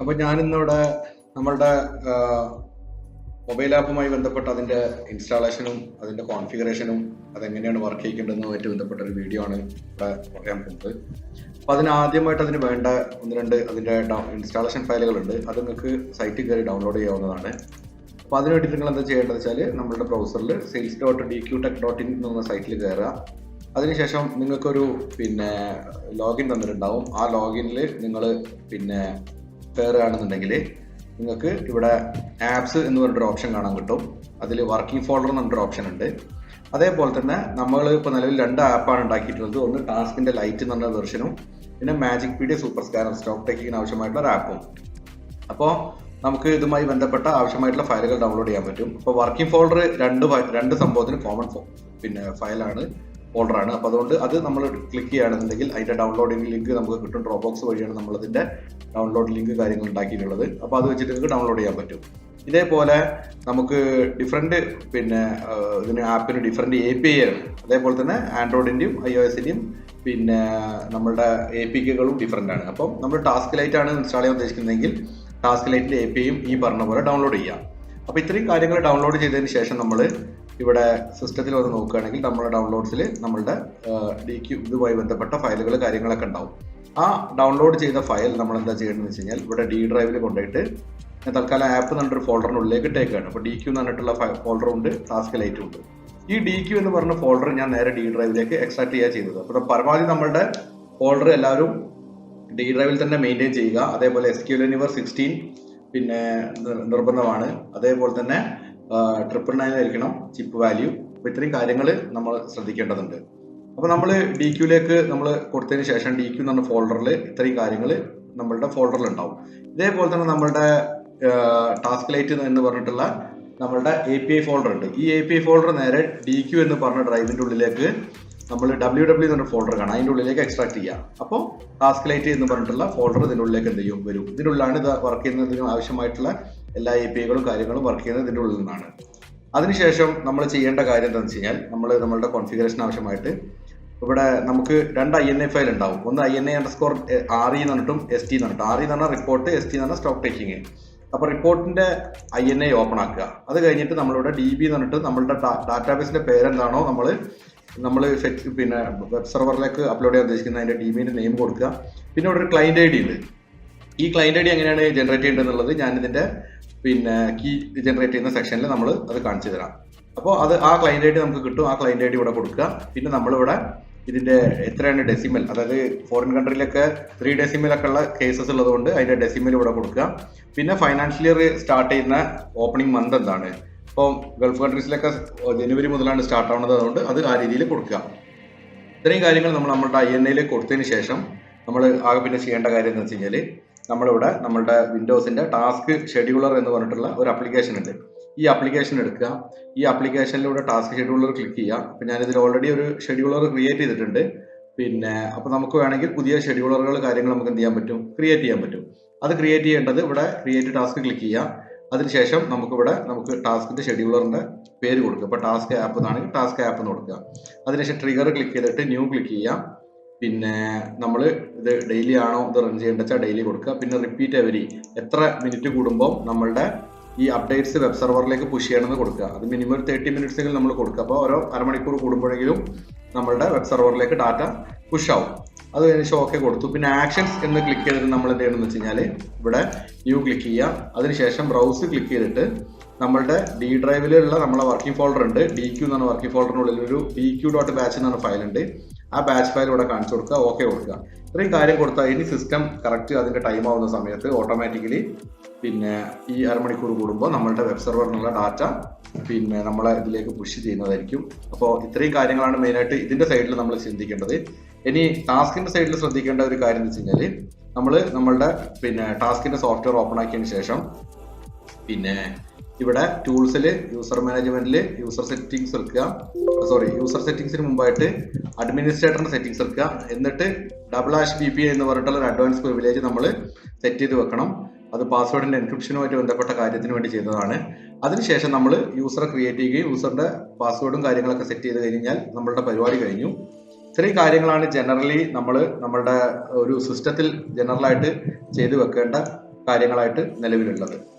അപ്പോൾ ഞാനിന്നിവിടെ നമ്മളുടെ മൊബൈൽ ആപ്പുമായി ബന്ധപ്പെട്ട അതിൻ്റെ ഇൻസ്റ്റാളേഷനും അതിൻ്റെ കോൺഫിഗറേഷനും അതെങ്ങനെയാണ് വർക്ക് ചെയ്യിക്കേണ്ടതുമായിട്ട് ബന്ധപ്പെട്ട ഒരു വീഡിയോ ആണ് ഇവിടെ പറയാൻ പോകുന്നത്. അപ്പോൾ അതിനാദ്യമായിട്ട് അതിന് വേണ്ട ഒന്ന് രണ്ട് അതിൻ്റെ ഇൻസ്റ്റാളേഷൻ ഫയലുകളുണ്ട്. അത് നിങ്ങൾക്ക് സൈറ്റിൽ കയറി ഡൗൺലോഡ് ചെയ്യാവുന്നതാണ്. അപ്പോൾ അതിന് വേണ്ടിയിട്ട് നിങ്ങൾ എന്താ ചെയ്യേണ്ടത് വെച്ചാൽ നമ്മളുടെ ബ്രൗസറിൽ sales.dqtech.in എന്ന സൈറ്റിൽ കയറുക. അതിനുശേഷം നിങ്ങൾക്കൊരു ലോഗിൻ തന്നിട്ടുണ്ടാവും. ആ ലോഗിനിൽ നിങ്ങൾ കയറുകയാണെന്നുണ്ടെങ്കിൽ നിങ്ങൾക്ക് ഇവിടെ ആപ്സ് എന്ന് പറഞ്ഞൊരു ഓപ്ഷൻ കാണാൻ കിട്ടും. അതിൽ വർക്കിംഗ് ഫോൾഡർ എന്ന് പറഞ്ഞൊരു ഓപ്ഷൻ ഉണ്ട്. അതേപോലെ തന്നെ നമ്മൾ ഇപ്പോൾ നിലവിൽ 2 ആപ്പാണ് ഉണ്ടാക്കിയിട്ടുള്ളത്. ഒന്ന് ടാസ്കിൻ്റെ ലൈറ്റ് എന്ന് പറഞ്ഞ വെർഷനും പിന്നെ Magicpedia super scanner stock ടേക്കിങ്ങിന് ആവശ്യമായിട്ടുള്ള ഒരു ആപ്പും. അപ്പോൾ നമുക്ക് ഇതുമായി ബന്ധപ്പെട്ട ആവശ്യമായിട്ടുള്ള ഫയലുകൾ ഡൗൺലോഡ് ചെയ്യാൻ പറ്റും. അപ്പോൾ വർക്കിംഗ് ഫോൾഡർ രണ്ട് സംഭവത്തിന് കോമൺ ഫയലാണ്, ഫോൾഡറാണ്. അപ്പോൾ അതുകൊണ്ട് അത് നമ്മൾ ക്ലിക്ക് ചെയ്യുകയാണെന്നുണ്ടെങ്കിൽ അതിൻ്റെ ഡൗൺലോഡിംഗ് ലിങ്ക് നമുക്ക് കിട്ടും. ഡ്രോപ്ബോക്സ് വഴിയാണ് നമ്മളതിൻ്റെ ഡൗൺലോഡ് ലിങ്ക് കാര്യങ്ങൾ ഉണ്ടാക്കിയിട്ടുള്ളത്. അപ്പോൾ അത് വെച്ചിട്ട് നിങ്ങൾക്ക് ഡൗൺലോഡ് ചെയ്യാൻ പറ്റും. ഇതേപോലെ നമുക്ക് ഡിഫറെൻറ്റ് ഇതിന് ആപ്പിന് ഡിഫറെൻറ്റ് API ആണ്. അതേപോലെ തന്നെ ആൻഡ്രോയിഡിൻ്റെയും iOS-ൻ്റെയും നമ്മളുടെ API-കളും ഡിഫറെൻ്റ് ആണ്. അപ്പം നമ്മൾ ടാസ്ക് ലൈറ്റ് ആണ് ഇൻസ്റ്റാൾ ചെയ്യാൻ ഉദ്ദേശിക്കുന്നതെങ്കിൽ ടാസ്ക് ലൈറ്റിൻ്റെ API-യും ഈ പറഞ്ഞ പോലെ ഡൗൺലോഡ് ചെയ്യാം. അപ്പോൾ ഇത്രയും കാര്യങ്ങൾ ഡൗൺലോഡ് ചെയ്തതിന് ശേഷം നമ്മൾ ഇവിടെ സിസ്റ്റത്തിൽ വന്ന് നോക്കുകയാണെങ്കിൽ നമ്മുടെ ഡൗൺലോഡ്സിൽ നമ്മളുടെ DQ ഇതുമായി ബന്ധപ്പെട്ട ഫയലുകൾ കാര്യങ്ങളൊക്കെ ഉണ്ടാവും. ആ ഡൗൺലോഡ് ചെയ്ത ഫയൽ നമ്മൾ എന്താ ചെയ്യേണ്ടതെന്ന് വെച്ച് കഴിഞ്ഞാൽ ഇവിടെ D ഡ്രൈവിൽ കൊണ്ടുപോയിട്ട് തൽക്കാലം ആപ്പ് എന്നൊരു ഫോൾഡറിനുള്ളിലേക്ക് ഇട്ടേക്കാണ്. അപ്പോൾ DQ എന്ന് പറഞ്ഞിട്ടുള്ള ഫോൾഡറും ഉണ്ട്, ടാസ്ക് ലൈറ്റും ഉണ്ട്. ഈ DQ എന്ന് പറഞ്ഞ ഫോൾഡർ ഞാൻ നേരെ D ഡ്രൈവിലേക്ക് എക്സ്ട്രാക്ട് ചെയ്യുക ചെയ്തത്. അപ്പോൾ പരമാവധി നമ്മളുടെ ഫോൾഡർ എല്ലാവരും D ഡ്രൈവിൽ തന്നെ മെയിൻറ്റെയിൻ ചെയ്യുക. അതേപോലെ SQL Universe 16 നിർബന്ധമാണ്. അതേപോലെ തന്നെ 999 ആയിരിക്കണം ചിപ്പ് വാല്യൂ. അപ്പോൾ ഇത്രയും കാര്യങ്ങൾ നമ്മൾ ശ്രദ്ധിക്കേണ്ടതുണ്ട്. അപ്പോൾ നമ്മൾ DQയിലേക്ക് നമ്മൾ കൊടുത്തതിന് ശേഷം DQ എന്ന് പറഞ്ഞ ഫോൾഡറിൽ ഇത്രയും കാര്യങ്ങൾ നമ്മളുടെ ഫോൾഡറിൽ ഉണ്ടാവും. ഇതേപോലെ തന്നെ നമ്മളുടെ ടാസ്ക് ലൈറ്റ് എന്ന് പറഞ്ഞിട്ടുള്ള നമ്മളുടെ API ഫോൾഡർ ഉണ്ട്. ഈ API ഫോൾഡർ നേരെ DQ എന്ന് പറഞ്ഞ ഡ്രൈവിൻ്റെ ഉള്ളിലേക്ക് നമ്മൾ www എന്നൊരു ഫോൾഡർ കാണാം, അതിൻ്റെ ഉള്ളിലേക്ക് എക്സ്ട്രാക്ട് ചെയ്യുക. അപ്പോൾ ടാസ്ക് ലൈറ്റ് എന്ന് പറഞ്ഞിട്ടുള്ള ഫോൾഡർ ഇതിൻ്റെ ഉള്ളിലേക്ക് എന്ത് ചെയ്യും വരും. ഇതിനുള്ളിലാണ് ഇത് വർക്ക് ചെയ്യുന്നതിന് ആവശ്യമായിട്ടുള്ള എല്ലാ API-കളും കാര്യങ്ങളും വർക്ക് ചെയ്യുന്നത് ഇതിൻ്റെ ഉള്ളിൽ നിന്നാണ്. അതിനുശേഷം നമ്മൾ ചെയ്യേണ്ട കാര്യം എന്താണെന്ന് വെച്ച് കഴിഞ്ഞാൽ നമ്മളുടെ കോൺഫിഗറേഷൻ ആവശ്യമായിട്ട് ഇവിടെ നമുക്ക് 2 INA ഫയൽ ഉണ്ടാവും. ഒന്ന് INA_RE എന്ന് പറഞ്ഞിട്ടും ST എന്ന് പറഞ്ഞിട്ട്. RE എന്ന് പറഞ്ഞാൽ റിപ്പോർട്ട്, ST എന്ന് പറഞ്ഞാൽ സ്റ്റോക്ക് ടേക്കിങ്. അപ്പോൾ റിപ്പോർട്ടിൻ്റെ INA ഓപ്പൺ ആക്കുക. അത് കഴിഞ്ഞിട്ട് നമ്മളിവിടെ DB എന്ന് പറഞ്ഞിട്ട് നമ്മളുടെ ഡാറ്റാബേസിൻ്റെ പേരെന്താണോ നമ്മൾ വെബ് സെർവറിലേക്ക് അപ്ലോഡ് ചെയ്യാൻ ഉദ്ദേശിക്കുന്ന അതിൻ്റെ DB-ൻ്റെ നെയിം കൊടുക്കുക. പിന്നെ ഇവിടെ ഒരു ക്ലയൻറ്റ് ID ഉണ്ട്. ഈ ക്ലയൻറ്റ് ID എങ്ങനെയാണ് ജനറേറ്റ് ചെയ്യേണ്ടതെന്നുള്ളത് ഞാനിതിൻ്റെ കീ ജനറേറ്റ് ചെയ്യുന്ന സെക്ഷനിൽ നമ്മൾ അത് കാണിച്ചു തരാം. അപ്പോൾ ആ ക്ലയൻറ്റ് ID നമുക്ക് കിട്ടും. ആ ക്ലയൻറ്റ് ID ഇവിടെ കൊടുക്കുക. പിന്നെ നമ്മളിവിടെ ഇതിൻ്റെ എത്രയാണ് ഡെസിമൽ, അതായത് ഫോറിൻ കൺട്രിയിലൊക്കെ 3 ഡെസിമലൊക്കെ ഉള്ള കേസസ് ഉള്ളതുകൊണ്ട് അതിൻ്റെ ഡെസിമൽ ഇവിടെ കൊടുക്കുക. പിന്നെ ഫൈനാൻഷ്യൽ ഇയർ സ്റ്റാർട്ട് ചെയ്യുന്ന ഓപ്പണിംഗ് മന്ത് എന്താണ്. ഇപ്പോൾ ഗൾഫ് കൺട്രീസിലൊക്കെ ജനുവരി മുതലാണ് സ്റ്റാർട്ട് ആവുന്നത്, അതുകൊണ്ട് അത് ആ രീതിയിൽ കൊടുക്കുക. ഇത്രയും കാര്യങ്ങൾ നമ്മൾ നമ്മുടെ INA കൊടുത്തതിന് ശേഷം നമ്മൾ ആകെ പിന്നെ ചെയ്യേണ്ട കാര്യം എന്ന് വെച്ച് കഴിഞ്ഞാൽ നമ്മളിവിടെ നമ്മളുടെ വിൻഡോസിൻ്റെ ടാസ്ക് ഷെഡ്യൂളർ എന്ന് പറഞ്ഞിട്ടുള്ള ഒരു ആപ്ലിക്കേഷൻ ഉണ്ട്. ഈ ആപ്ലിക്കേഷൻ എടുക്കുക. ഈ ആപ്ലിക്കേഷനിലൂടെ ടാസ്ക് ഷെഡ്യൂളർ ക്ലിക്ക് ചെയ്യുക. അപ്പോൾ ഞാനിതിൽ ഓൾറെഡി ഒരു ഷെഡ്യൂളർ ക്രിയേറ്റ് ചെയ്തിട്ടുണ്ട്. അപ്പോൾ നമുക്ക് വേണമെങ്കിൽ പുതിയ ഷെഡ്യൂളറുകൾ കാര്യങ്ങൾ നമുക്ക് എന്ത് ചെയ്യാൻ പറ്റും, ക്രിയേറ്റ് ചെയ്യാൻ പറ്റും. അത് ക്രിയേറ്റ് ചെയ്യേണ്ടത് ഇവിടെ ക്രിയേറ്റ് ടാസ്ക് ക്ലിക്ക് ചെയ്യുക. അതിനുശേഷം നമുക്ക് ടാസ്കിൻ്റെ ഷെഡ്യൂളറിൻ്റെ പേര് കൊടുക്കുക. ഇപ്പോൾ ടാസ്ക് ആപ്പ് എന്നാണെങ്കിൽ ടാസ്ക് ആപ്പ് എന്ന് കൊടുക്കുക. അതിനുശേഷം ട്രിഗർ ക്ലിക്ക് ചെയ്തിട്ട് ന്യൂ ക്ലിക്ക് ചെയ്യാം. പിന്നെ നമ്മൾ ഇത് ഡെയിലി ആണോ ഇത് റൺ ചെയ്യേണ്ടത് വെച്ചാൽ ഡെയിലി കൊടുക്കുക. പിന്നെ റിപ്പീറ്റ് എവരി എത്ര മിനിറ്റ് കൂടുമ്പോൾ നമ്മളുടെ ഈ അപ്ഡേറ്റ്സ് വെബ് സെർവറിലേക്ക് പുഷ് ചെയ്യണമെന്ന് കൊടുക്കുക. അത് മിനിമം 30 മിനിറ്റ്സെങ്കിലും നമ്മൾ കൊടുക്കുക. അപ്പോൾ ഓരോ അരമണിക്കൂർ കൂടുമ്പോഴെങ്കിലും നമ്മളുടെ വെബ് സെർവറിലേക്ക് ഡാറ്റ പുഷ് ആവും. അത് കഴിഞ്ഞ് ഓക്കെ കൊടുത്തു. പിന്നെ ആക്ഷൻസ് എന്ന് ക്ലിക്ക് ചെയ്തിട്ട് നമ്മൾ എന്ത് ചെയ്യണമെന്ന് വെച്ച് കഴിഞ്ഞാൽ ഇവിടെ ന്യൂ ക്ലിക്ക് ചെയ്യുക. അതിനുശേഷം ബ്രൗസ് ക്ലിക്ക് ചെയ്തിട്ട് നമ്മളുടെ D ഡ്രൈവിലുള്ള നമ്മളെ വർക്കിംഗ് ഫോൾഡർ ഉണ്ട്. DQ എന്ന് പറഞ്ഞ വർക്കിംഗ് ഫോൾഡറിനുള്ളിൽ ഒരു DQ.batch എന്ന് പറഞ്ഞ ഫയൽ ഉണ്ട്. ആ ബാച്ച് ഫയൽ ഇവിടെ കാണിച്ചു കൊടുക്കുക, ഓക്കെ കൊടുക്കുക. ഇത്രയും കാര്യം കൊടുത്താൽ ഇനി സിസ്റ്റം കറക്റ്റ് അതിൻ്റെ ടൈം ആവുന്ന സമയത്ത് ഓട്ടോമാറ്റിക്കലി ഈ അരമണിക്കൂർ കൂടുമ്പോൾ നമ്മളുടെ വെബ് സെർവറിനുള്ള ഡാറ്റ നമ്മളെ ഇതിലേക്ക് പുഷ് ചെയ്യുന്നതായിരിക്കും. അപ്പോൾ ഇത്രയും കാര്യങ്ങളാണ് മെയിനായിട്ട് ഇതിൻ്റെ സൈഡിൽ നമ്മൾ ചിന്തിക്കേണ്ടത്. ഇനി ടാസ്കിൻ്റെ സൈഡിൽ ശ്രദ്ധിക്കേണ്ട ഒരു കാര്യം എന്ന് വെച്ച് കഴിഞ്ഞാൽ നമ്മളുടെ ടാസ്കിൻ്റെ സോഫ്റ്റ്വെയർ ഓപ്പൺ ആക്കിയതിന് ശേഷം ഇവിടെ ടൂൾസിൽ യൂസർ മാനേജ്മെന്റിൽ യൂസർ സെറ്റിംഗ്സിന് മുമ്പായിട്ട് അഡ്മിനിസ്ട്രേറ്ററിന്റെ സെറ്റിംഗ്സ് എടുക്കുക. എന്നിട്ട് /VPA എന്ന് പറഞ്ഞിട്ടുള്ള ഒരു അഡ്വാൻസ് പ്രിവിലേജ് നമ്മൾ സെറ്റ് ചെയ്ത് വെക്കണം. അത് പാസ്വേഡിന്റെ എൻക്രിപ്ഷനുമായിട്ട് ബന്ധപ്പെട്ട കാര്യത്തിന് വേണ്ടി ചെയ്തതാണ്. അതിനുശേഷം നമ്മൾ യൂസറെ ക്രിയേറ്റ് ചെയ്യുകയും യൂസറിന്റെ പാസ്വേഡും കാര്യങ്ങളൊക്കെ സെറ്റ് ചെയ്ത് കഴിഞ്ഞാൽ നമ്മളുടെ പരിപാടി കഴിഞ്ഞു. ഇത്രയും കാര്യങ്ങളാണ് ജനറലി നമ്മളുടെ ഒരു സിസ്റ്റത്തിൽ ജനറലായിട്ട് ചെയ്തു വെക്കേണ്ട കാര്യങ്ങളായിട്ട് നിലവിലുള്ളത്.